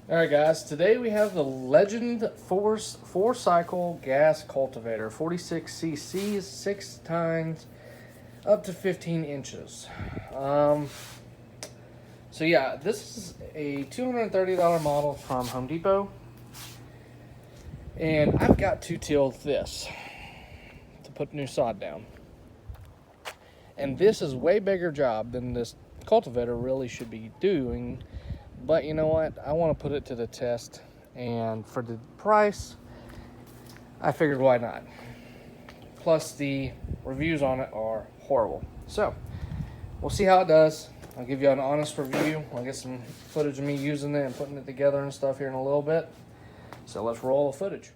Alright guys, today we have the Legend Force 4-cycle gas cultivator, 46 cc's, 6 tines, up to 15 inches. So yeah, this is a $230 model from Home Depot. And I've got to till this to put new sod down. And this is way bigger job than this cultivator really should be doing. But you know what? I want to put it to the test. And for the price, I figured why not. Plus the reviews on it are horrible. So, we'll see how it does. I'll give you an honest review. I'll get some footage of me using it and putting it together and stuff here in a little bit. So let's roll the footage.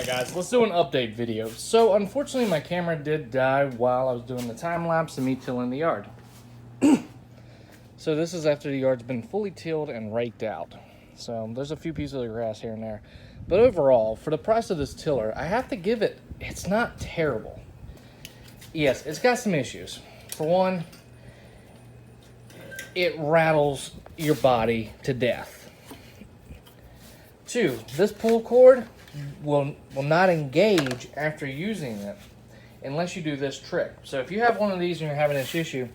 Guys, let's do an update video. So unfortunately my camera did die while I was doing the time lapse of me tilling the yard. So this is after the yard's been fully tilled and raked out. So there's a few pieces of grass here and there. But overall, for the price of this tiller, I have to give it, it's not terrible. Yes, it's got some issues. For one, it rattles your body to death. Two, this pull cord will not engage after using it unless you do this trick. So if you have one of these and you're having this issue,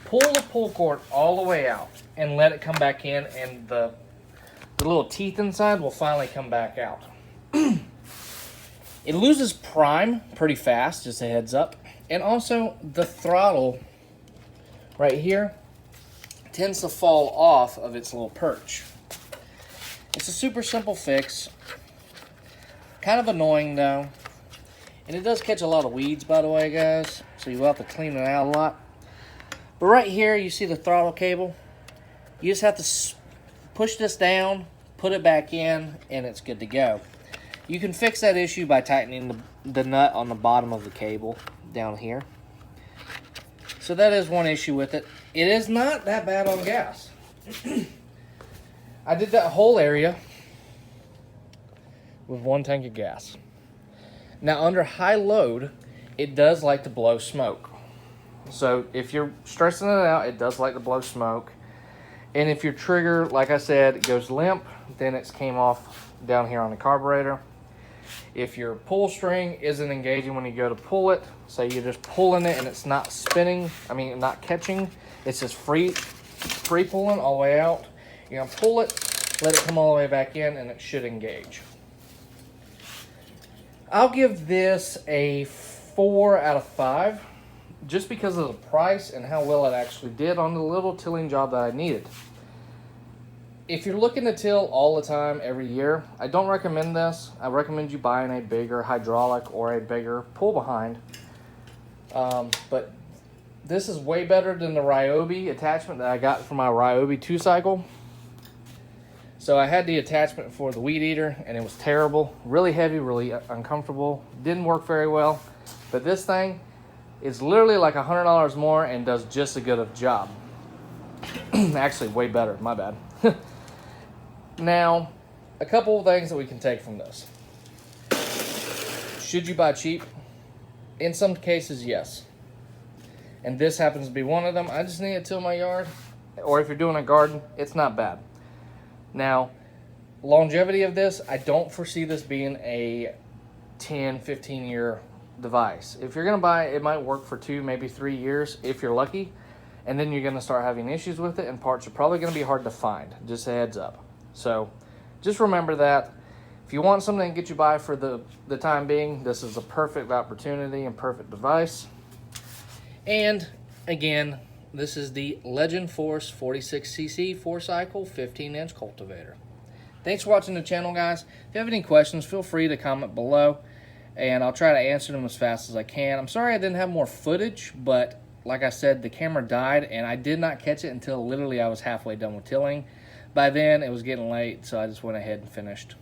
pull the pull cord all the way out and let it come back in, and the little teeth inside will finally come back out. It loses prime pretty fast, just a heads up. And also the throttle right here tends to fall off of its little perch. It's a super simple fix. Kind of annoying though, and it does catch a lot of weeds, by the way, guys, so you will have to clean it out a lot. But right here you see the throttle cable. You just have to push this down, put it back in, and it's good to go. You can fix that issue by tightening the nut on the bottom of the cable down here. So that is one issue with it. It is not that bad on gas. I did that whole area with 1 tank of gas. Now under high load, it does like to blow smoke. So if you're stressing it out, it does like to blow smoke. And if your trigger, like I said, it goes limp, then it's came off down here on the carburetor. If your pull string isn't engaging when you go to pull it, say you're just pulling it and it's not spinning, not catching, it's just free pulling all the way out. You're gonna pull it, let it come all the way back in, and it should engage. I'll give this a 4 out of 5 just because of the price and how well it actually did on the little tilling job that I needed. If you're looking to till all the time, every year, I don't recommend this. I recommend you buying a bigger hydraulic or a bigger pull behind. But this is way better than the Ryobi attachment that I got from my Ryobi 2-cycle. So I had the attachment for the weed eater and it was terrible, really heavy, really uncomfortable, didn't work very well. But this thing is literally like $100 more and does just as good of a job. Actually, way better, my bad. Now, a couple of things that we can take from this. Should you buy cheap? In some cases, yes. And this happens to be one of them. I just need to till my yard. Or if you're doing a garden, it's not bad. Now, longevity of this, I don't foresee this being a 10, 15 year device. If you're going to buy it, it might work for 2, maybe 3 years if you're lucky. And then you're going to start having issues with it, and parts are probably going to be hard to find. Just a heads up. So just remember that if you want something to get you by for the time being, this is a perfect opportunity and perfect device. And again, this is the Legend Force 46cc 4-cycle 15-inch cultivator. Thanks for watching the channel, guys. If you have any questions, feel free to comment below, and I'll try to answer them as fast as I can. I'm sorry I didn't have more footage, but like I said, the camera died, and I did not catch it until literally I was halfway done with tilling. By then, it was getting late, so I just went ahead and finished.